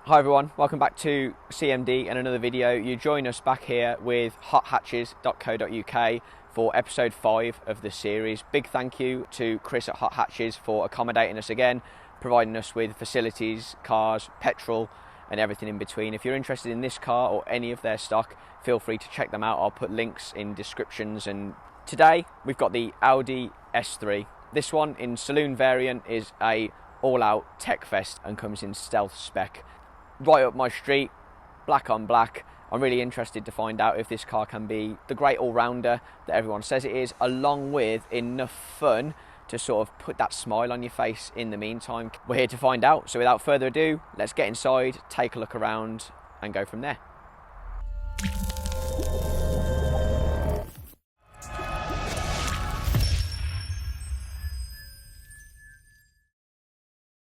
Hi everyone, welcome back to CMD and another video. You join us back here with hothatches.co.uk for episode 5 of the series. Big thank you to Chris at Hot Hatches for accommodating us again, providing us with facilities, cars, petrol and everything in between. If you're interested in this car or any of their stock, feel free to check them out. I'll put links in descriptions. And today we've got the Audi S3. This one in saloon variant is a all-out tech fest and comes in stealth spec. Right up my street, black on black. I'm really interested to find out if this car can be the great all-rounder that everyone says it is, along with enough fun to sort of put that smile on your face in the meantime. We're here to find out, so without further ado, let's get inside, take a look around and go from there.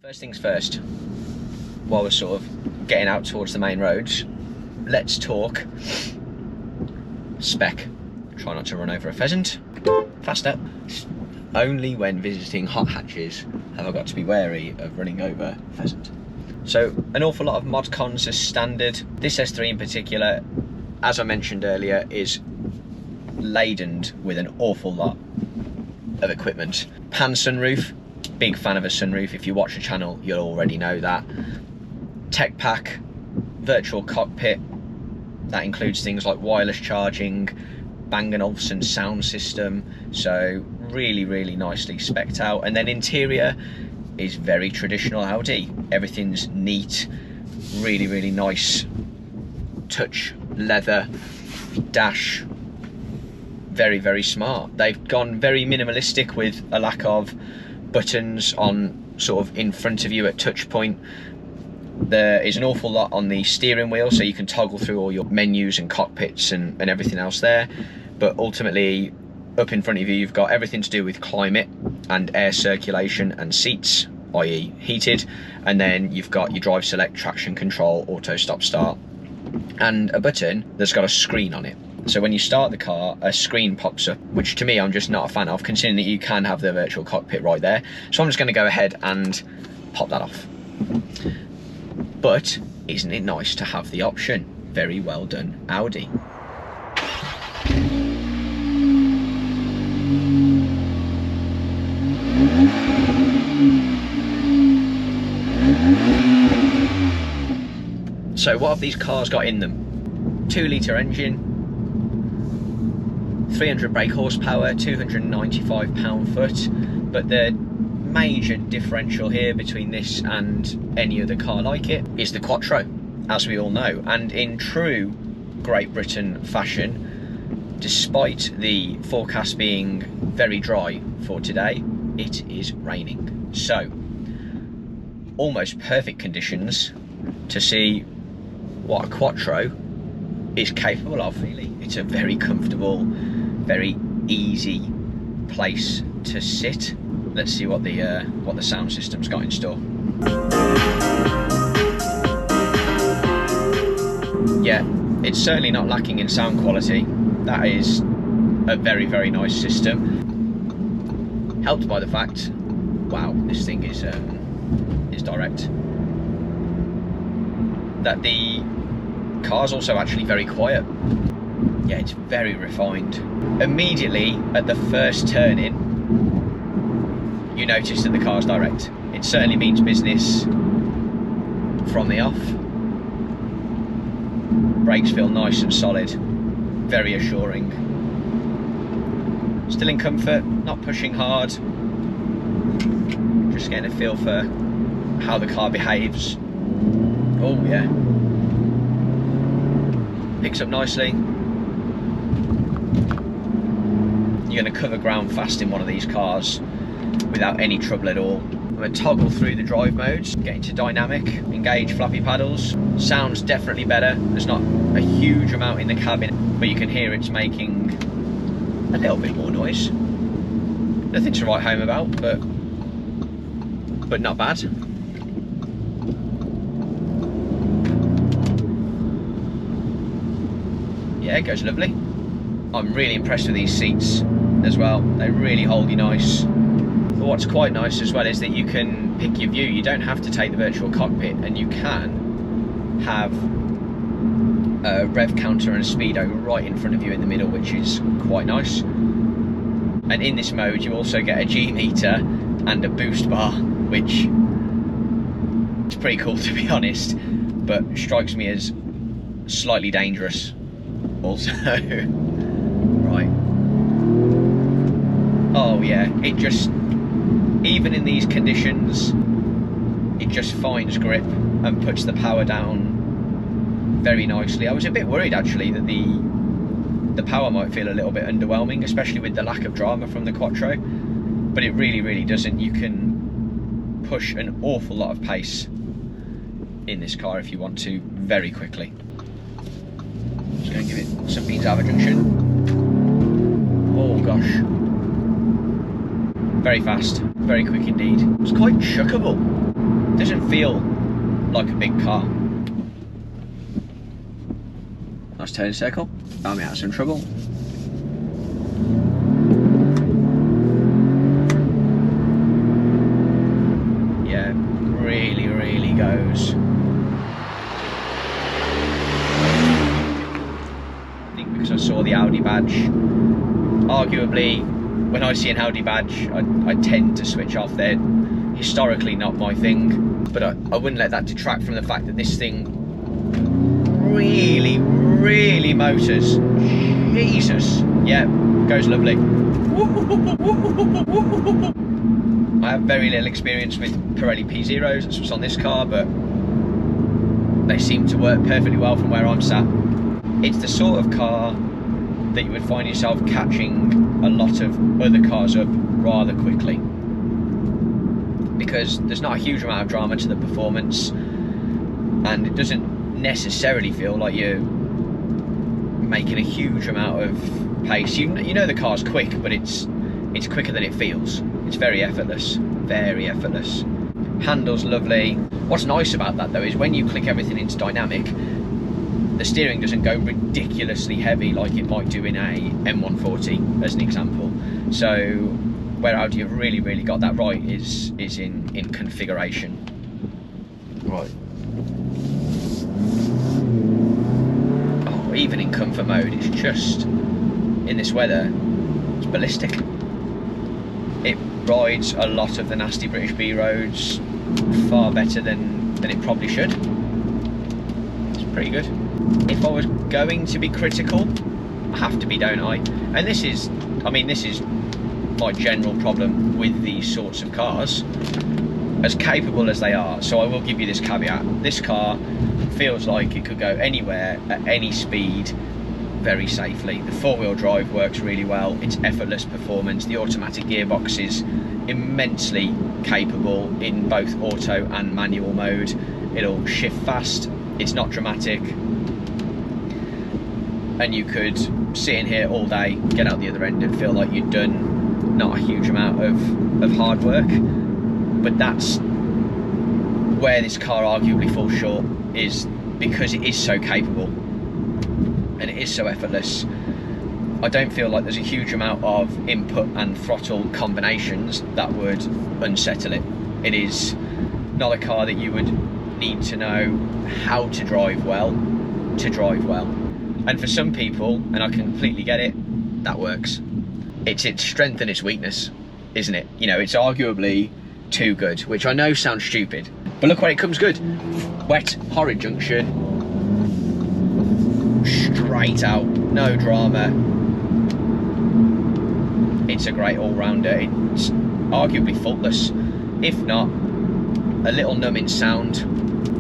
First things first, while we're sort of getting out towards the main roads, let's talk spec. Try not to run over a pheasant. Faster. Only when visiting Hot Hatches have I got to be wary of running over a pheasant. So an awful lot of mod cons as standard. This S3 in particular, as I mentioned earlier, is laden with an awful lot of equipment. Pan sunroof, big fan of a sunroof. If you watch the channel, you'll already know that. Tech pack, virtual cockpit, that includes things like wireless charging, Bang & Olufsen sound system, so really nicely specced out. And then interior is very traditional Audi. Everything's neat, really nice touch leather dash, very smart. They've gone very minimalistic with a lack of buttons on sort of in front of you at touch point. There is an awful lot on the steering wheel, so you can toggle through all your menus and cockpits and everything else there. But ultimately, up in front of you, you've got everything to do with climate and air circulation and seats, i.e. heated. And then you've got your drive select, traction control, auto stop start, and a button that's got a screen on it. So when you start the car, a screen pops up, which to me, I'm just not a fan of, considering that you can have the virtual cockpit right there. So I'm just going to go ahead and pop that off. But isn't it nice to have the option? Very well done, Audi. So what have these cars got in them? 2-litre engine, 300 brake horsepower, 295 pound-foot, but the major differential here between this and any other car like it is the Quattro, as we all know. And in true Great Britain fashion, despite the forecast being very dry for today, it is raining. So almost perfect conditions to see what a Quattro is capable of, really. It's a very comfortable, very easy place to sit. Let's see what the sound system's got in store. Yeah, it's certainly not lacking in sound quality. That is a very nice system. Helped by the fact, wow, this thing is direct. That the car's also actually very quiet. Yeah, it's very refined. Immediately at the first turn in, you notice that the car's direct. It certainly means business from the off. Brakes feel nice and solid, very assuring. Still in comfort, not pushing hard. Just getting a feel for how the car behaves. Oh yeah. Picks up nicely. You're going to cover ground fast in one of these cars without any trouble at all. I'm going to toggle through the drive modes, get into dynamic, engage flappy paddles. Sounds definitely better. There's not a huge amount in the cabin, but you can hear it's making a little bit more noise. Nothing to write home about, but not bad. Yeah, it goes lovely. I'm really impressed with these seats as well. They really hold you nice. But what's quite nice as well is that you can pick your view. You don't have to take the virtual cockpit, and you can have a rev counter and a speedo right in front of you in the middle, which is quite nice. And in this mode you also get a G meter and a boost bar, which is pretty cool to be honest, but strikes me as slightly dangerous also. Right. Oh yeah, it just, even in these conditions, it just finds grip and puts the power down very nicely. I was a bit worried actually that the power might feel a little bit underwhelming, especially with the lack of drama from the Quattro, but it really doesn't. You can push an awful lot of pace in this car if you want to, very quickly. Just going to give it some beans out of a junction. Oh gosh. Very fast, very quick indeed. It's quite chuckable. Doesn't feel like a big car. Nice turn circle. Found me out of some trouble. Yeah, really goes. I think because I saw the Audi badge. Arguably, when I see an Audi badge, I tend to switch off. They're historically not my thing, but I wouldn't let that detract from the fact that this thing really motors. Jesus. Yeah, goes lovely. I have very little experience with Pirelli P Zeros, that's what's on this car, but they seem to work perfectly well from where I'm sat. It's the sort of car that you would find yourself catching a lot of other cars up rather quickly, because there's not a huge amount of drama to the performance, and it doesn't necessarily feel like you're making a huge amount of pace. You know the car's quick, but it's quicker than it feels. It's very effortless, Handles lovely. What's nice about that though is when you click everything into dynamic, the steering doesn't go ridiculously heavy like it might do in a M140 as an example. So where Audi have really got that right is in configuration. Right. Oh, even in comfort mode, it's just, in this weather, it's ballistic. It rides a lot of the nasty British B roads far better than it probably should. It's pretty good. If I was going to be critical, I have to be, don't I? And this is my general problem with these sorts of cars, as capable as they are. So I will give you this caveat. This car feels like it could go anywhere at any speed very safely. The four-wheel drive works really well. It's effortless performance. The automatic gearbox is immensely capable in both auto and manual mode. It'll shift fast. It's not dramatic. And you could sit in here all day, get out the other end and feel like you'd done not a huge amount of hard work. But that's where this car arguably falls short, is because it is so capable and it is so effortless. I don't feel like there's a huge amount of input and throttle combinations that would unsettle it. It is not a car that you would need to know how to drive well to drive well. And for some people, and I can completely get it, that works. It's its strength and its weakness, isn't it? You know, it's arguably too good, which I know sounds stupid, but look where it comes good. Wet, horrid junction, straight out, no drama. It's a great all-rounder. It's arguably faultless, if not a little numbing sound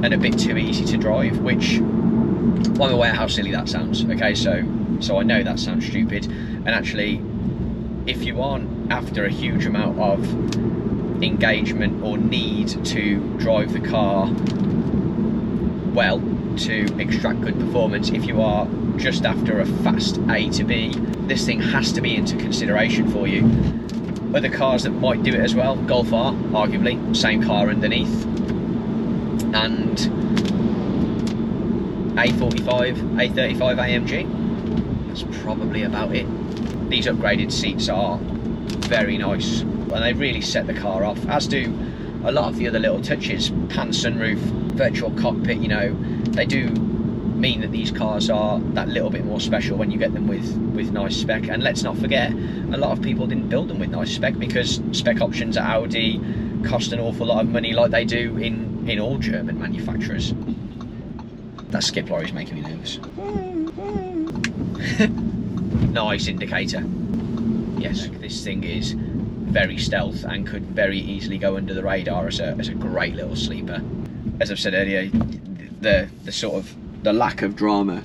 and a bit too easy to drive, which I'm aware how silly that sounds. Okay, so I know that sounds stupid, and actually, if you aren't after a huge amount of engagement or need to drive the car well to extract good performance, if you are just after a fast A to B, this thing has to be into consideration for you. Other cars that might do it as well, Golf R, arguably, same car underneath, and A45, A35 AMG, that's probably about it. These upgraded seats are very nice, and they really set the car off, as do a lot of the other little touches. Pan sunroof, virtual cockpit, you know, they do mean that these cars are that little bit more special when you get them with nice spec. And let's not forget, a lot of people didn't build them with nice spec because spec options at Audi cost an awful lot of money, like they do in all German manufacturers. That skip lorry's making me nervous. Nice indicator. Yes, this thing is very stealth and could very easily go under the radar as a great little sleeper. As I've said earlier, the sort of the lack of drama,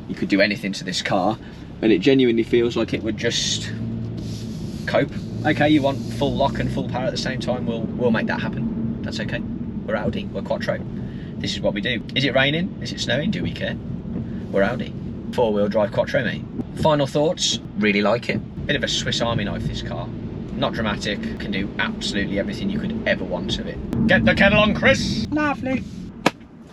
you could do anything to this car and it genuinely feels like it would just cope. Okay, you want full lock and full power at the same time, we'll make that happen. That's okay. We're Audi, we're Quattro. This is what we do. Is it raining? Is it snowing? Do we care? We're Audi. 4-wheel drive Quattro, mate. Final thoughts, really like it. Bit of a Swiss Army knife, this car. Not dramatic, can do absolutely everything you could ever want of it. Get the kettle on, Chris! Lovely.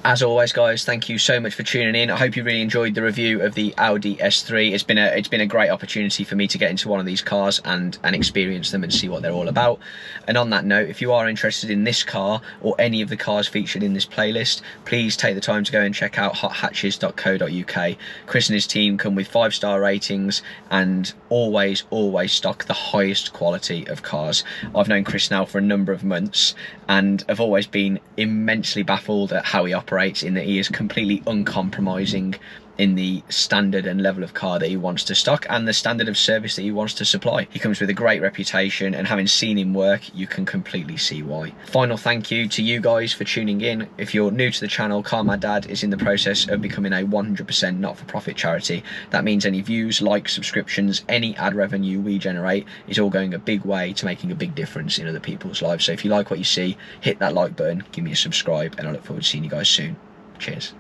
As always, guys, thank you so much for tuning in. I hope you really enjoyed the review of the Audi S3. It's been a great opportunity for me to get into one of these cars and experience them and see what they're all about. And on that note, if you are interested in this car or any of the cars featured in this playlist, please take the time to go and check out hothatches.co.uk. Chris and his team come with 5-star ratings and always stock the highest quality of cars. I've known Chris now for a number of months and I've always been immensely baffled at how he operates, in that he is completely uncompromising in the standard and level of car that he wants to stock and the standard of service that he wants to supply. He comes with a great reputation, and having seen him work, you can completely see why. Final thank you to you guys for tuning in. If you're new to the channel, Car Mad Dad is in the process of becoming a 100% not-for-profit charity. That means any views, likes, subscriptions, any ad revenue we generate is all going a big way to making a big difference in other people's lives. So if you like what you see, hit that like button, give me a subscribe, and I look forward to seeing you guys soon. Cheers.